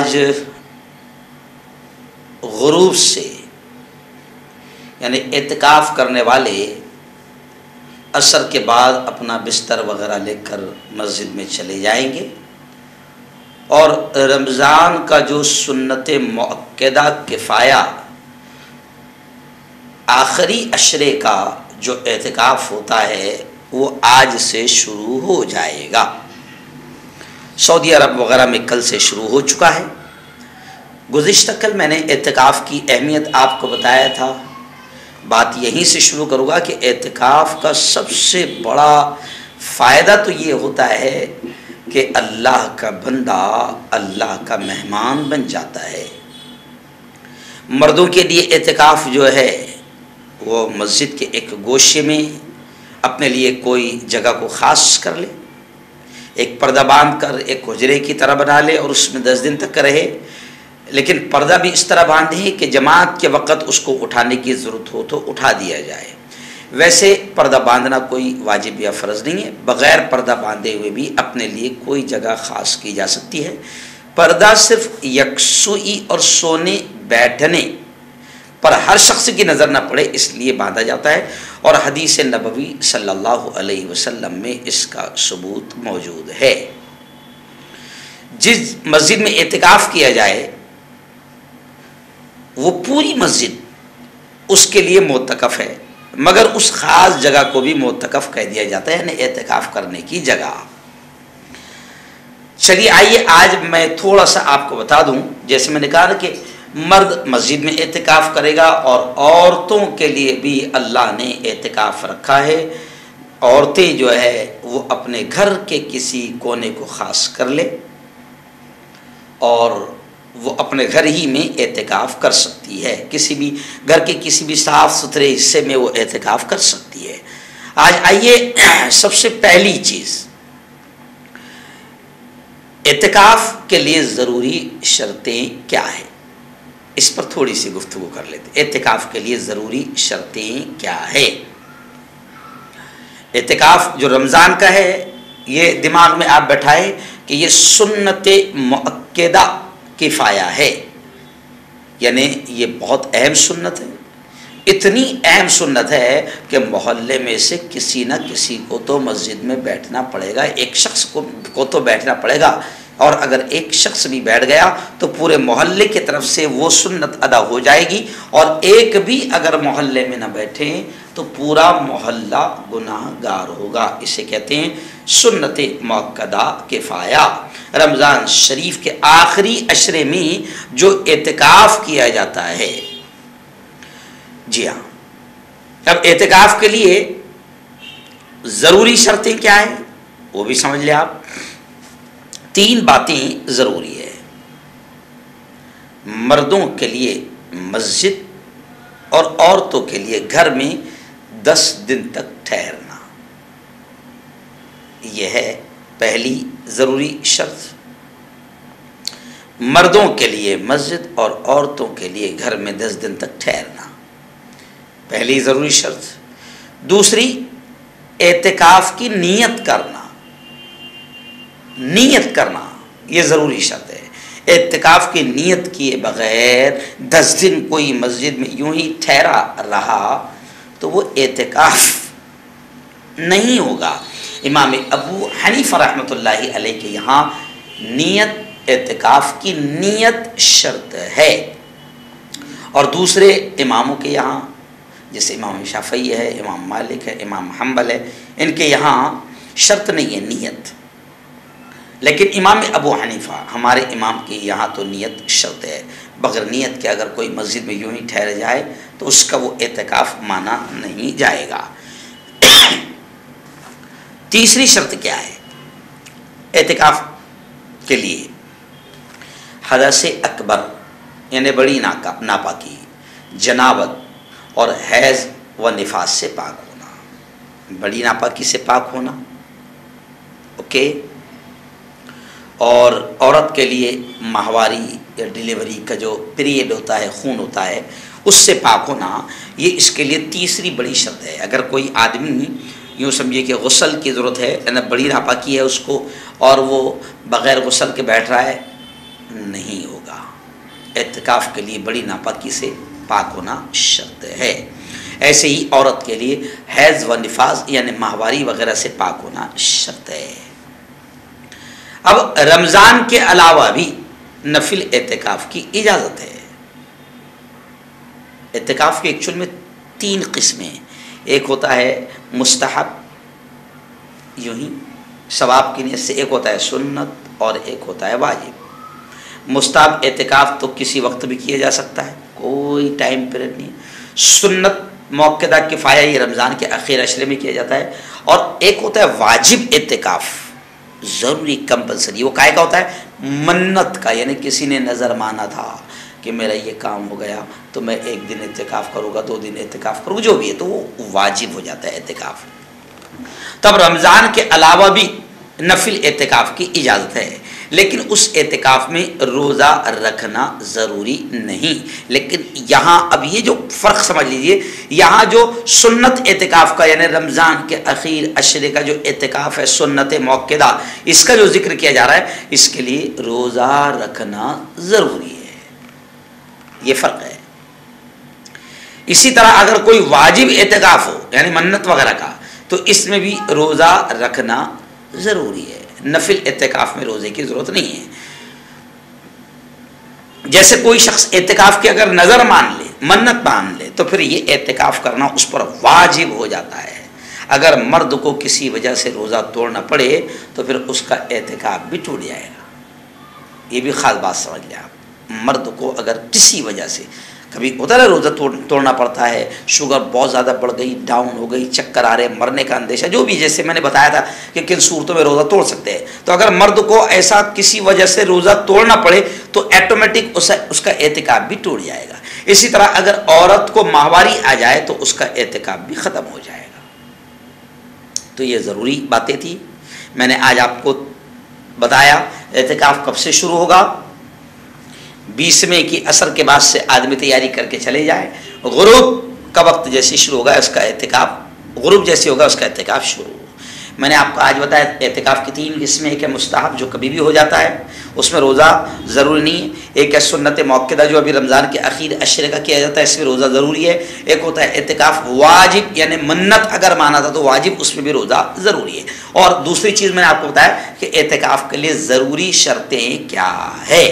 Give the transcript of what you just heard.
آج غروب سے یعنی اعتکاف کرنے والے عصر کے بعد اپنا بستر وغیرہ لے کر مسجد میں چلے جائیں گے اور رمضان کا جو سنت مؤکدہ کفایہ آخری عشرے کا جو اعتکاف ہوتا ہے وہ آج سے شروع ہو جائے گا۔ سعودی عرب وغیرہ میں کل سے شروع ہو چکا ہے۔ گزشتہ کل میں نے اعتکاف کی اہمیت آپ کو بتایا تھا۔ بات یہیں سے شروع کروں گا کہ اعتکاف کا سب سے بڑا فائدہ تو یہ ہوتا ہے کہ اللہ کا بندہ اللہ کا مہمان بن جاتا ہے۔ مردوں کے لیے اعتکاف جو ہے وہ مسجد کے ایک گوشے میں اپنے لیے کوئی جگہ کو خاص کر لے، ایک پردہ باندھ کر ایک حجرے کی طرح بنا لے اور اس میں 10 دن تک رہے، لیکن پردہ بھی اس طرح باندھے کہ جماعت کے وقت اس کو اٹھانے کی ضرورت ہو تو اٹھا دیا جائے۔ ویسے پردہ باندھنا کوئی واجب یا فرض نہیں ہے، بغیر پردہ باندھے ہوئے بھی اپنے لیے کوئی جگہ خاص کی جا سکتی ہے۔ پردہ صرف یکسوئی اور سونے بیٹھنے پر ہر شخص کی نظر نہ پڑے اس لیے باندھا جاتا ہے، اور حدیث نبوی صلی اللہ علیہ وسلم میں اس کا ثبوت موجود ہے۔ جس مسجد میں اعتکاف کیا جائے وہ پوری مسجد اس کے لیے معتکف ہے، مگر اس خاص جگہ کو بھی معتکف کہہ دیا جاتا ہے، یعنی اعتکاف کرنے کی جگہ۔ چلیے آئیے آج میں تھوڑا سا آپ کو بتا دوں، جیسے میں نے کہا کہ مرد مسجد میں اعتکاف کرے گا اور عورتوں کے لیے بھی اللہ نے اعتکاف رکھا ہے۔ عورتیں جو ہے وہ اپنے گھر کے کسی کونے کو خاص کر لے اور وہ اپنے گھر ہی میں اعتکاف کر سکتی ہے، کسی بھی گھر کے کسی بھی صاف ستھرے حصے میں وہ اعتکاف کر سکتی ہے۔ آج آئیے سب سے پہلی چیز، اعتکاف کے لیے ضروری شرطیں کیا ہیں، اس پر تھوڑی سی گفتگو کر لیتے ہیں۔ اعتکاف کے لیے ضروری شرطیں کیا ہے؟ اعتکاف جو رمضان کا ہے یہ دماغ میں آپ بٹھائیں کہ یہ سنت مؤکدہ کفایہ ہے، یعنی یہ بہت اہم سنت ہے۔ اتنی اہم سنت ہے کہ محلے میں سے کسی نہ کسی کو تو مسجد میں بیٹھنا پڑے گا، ایک شخص کو تو بیٹھنا پڑے گا، اور اگر ایک شخص بھی بیٹھ گیا تو پورے محلے کی طرف سے وہ سنت ادا ہو جائے گی، اور ایک بھی اگر محلے میں نہ بیٹھے تو پورا محلہ گناہ گار ہوگا۔ اسے کہتے ہیں سنت مؤکدہ کفایہ۔ رمضان شریف کے آخری عشرے میں جو اعتکاف کیا جاتا ہے، جی ہاں، اب اعتکاف کے لیے ضروری شرطیں کیا ہیں وہ بھی سمجھ لیں آپ۔ 3 باتیں ضروری ہے۔ مردوں کے لیے مسجد اور عورتوں کے لیے گھر میں 10 دن تک ٹھہرنا، یہ ہے پہلی ضروری شرط۔ مردوں کے لیے مسجد اور عورتوں کے لیے گھر میں 10 دن تک ٹھہرنا، پہلی ضروری شرط۔ دوسری، اعتکاف کی نیت کرنا، نیت کرنا یہ ضروری شرط ہے۔ اعتکاف کی نیت کیے بغیر 10 دن کوئی مسجد میں یوں ہی ٹھہرا رہا تو وہ اعتکاف نہیں ہوگا۔ امام ابو حنیفہ رحمۃ اللہ علیہ کے یہاں نیت، اعتکاف کی نیت شرط ہے، اور دوسرے اماموں کے یہاں جیسے امام شافعی ہے، امام مالک ہے، امام حنبل ہے، ان کے یہاں شرط نہیں ہے نیت، لیکن امام ابو حنیفہ ہمارے امام کے یہاں تو نیت شرط ہے۔ بغیر نیت کے اگر کوئی مسجد میں یوں ہی ٹھہر جائے تو اس کا وہ اعتکاف مانا نہیں جائے گا۔ تیسری شرط کیا ہے اعتکاف کے لیے؟ حدث اکبر یعنی بڑی ناپاکی، جنابت اور حیض و نفاس سے پاک ہونا، بڑی ناپاکی سے پاک ہونا، اوکے۔ اور عورت کے لیے ماہواری یا ڈیلیوری کا جو پیریڈ ہوتا ہے، خون ہوتا ہے، اس سے پاک ہونا، یہ اس کے لیے تیسری بڑی شرط ہے۔ اگر کوئی آدمی یوں سمجھے کہ غسل کی ضرورت ہے، یعنی بڑی ناپاکی ہے اس کو، اور وہ بغیر غسل کے بیٹھ رہا ہے، نہیں ہوگا۔ اعتکاف کے لیے بڑی ناپاکی سے پاک ہونا شرط ہے۔ ایسے ہی عورت کے لیے حیض و نفاس یعنی ماہواری وغیرہ سے پاک ہونا شرط ہے۔ اب رمضان کے علاوہ بھی نفل اعتکاف کی اجازت ہے۔ اعتکاف کے ایکچوئل میں 3 قسمیں ہیں۔ ایک ہوتا ہے مستحب، یوں ہی ثواب کی نیت سے، ایک ہوتا ہے سنت اور ایک ہوتا ہے واجب۔ مستحب اعتکاف تو کسی وقت بھی کیا جا سکتا ہے، کوئی ٹائم پیریڈ نہیں۔ سنت موقدہ کفایہ یہ رمضان کے اخیر عشرے میں کیا جاتا ہے، اور ایک ہوتا ہے واجب اعتکاف، ضروری کمپلسری۔ وہ کائے کا ہوتا ہے؟ منت کا، یعنی کسی نے نظر مانا تھا کہ میرا یہ کام ہو گیا تو میں 1 دن اعتکاف کروں گا، 2 دن اعتکاف کروں گا، جو بھی ہے تو وہ واجب ہو جاتا ہے اعتکاف۔ تب رمضان کے علاوہ بھی نفل اعتکاف کی اجازت ہے، لیکن اس اعتکاف میں روزہ رکھنا ضروری نہیں۔ لیکن یہاں اب یہ جو فرق سمجھ لیجئے، یہاں جو سنت اعتکاف کا یعنی رمضان کے اخیر عشرے کا جو اعتکاف ہے سنت موقدہ، اس کا جو ذکر کیا جا رہا ہے، اس کے لیے روزہ رکھنا ضروری ہے، یہ فرق ہے۔ اسی طرح اگر کوئی واجب اعتکاف ہو یعنی منت وغیرہ کا، تو اس میں بھی روزہ رکھنا ضروری ہے۔ نفل اعتکاف میں روزے کی ضرورت نہیں ہے۔ جیسے کوئی شخص اعتکاف کی اگر نظر مان لے، منت مان لے، تو پھر یہ اعتکاف کرنا اس پر واجب ہو جاتا ہے۔ اگر مرد کو کسی وجہ سے روزہ توڑنا پڑے تو پھر اس کا اعتکاف بھی ٹوٹ جائے گا۔ یہ بھی خاص بات سمجھ لیں آپ، مرد کو اگر کسی وجہ سے، کبھی ہوتا ہے روزہ توڑنا پڑتا ہے، شوگر بہت زیادہ بڑھ گئی، ڈاؤن ہو گئی، چکر آ رہے، مرنے کا اندیشہ، جو بھی، جیسے میں نے بتایا تھا کہ کن صورتوں میں روزہ توڑ سکتے ہیں، تو اگر مرد کو ایسا کسی وجہ سے روزہ توڑنا پڑے تو ایٹومیٹک اس کا اعتکاف بھی ٹوٹ جائے گا۔ اسی طرح اگر عورت کو ماہواری آ جائے تو اس کا اعتکاف بھی ختم ہو جائے گا۔ تو یہ ضروری باتیں تھی، میں نے آج آپ کو بتایا اعتکاف کب سے شروع ہوگا۔ 20ویں کی عصر کے بعد سے آدمی تیاری کر کے چلے جائے، غروب کا وقت جیسے شروع ہوگا اس کا اعتکاف، غروب جیسے ہوگا اس کا اعتکاف شروع ہوگا۔ میں نے آپ کو آج بتایا اعتکاف کی 3 قسمیں، ایک ہے مستحب جو کبھی بھی ہو جاتا ہے، اس میں روزہ ضروری نہیں ہے، ایک ہے سنت موقدہ جو ابھی رمضان کے اخیر عشرے کا کیا جاتا ہے، اس میں روزہ ضروری ہے، ایک ہوتا ہے اعتکاف واجب یعنی منت اگر مانا تھا تو واجب، اس میں بھی روزہ ضروری ہے۔ اور دوسری چیز میں نے آپ کو بتایا کہ اعتکاف کے لیے ضروری شرطیں کیا ہے۔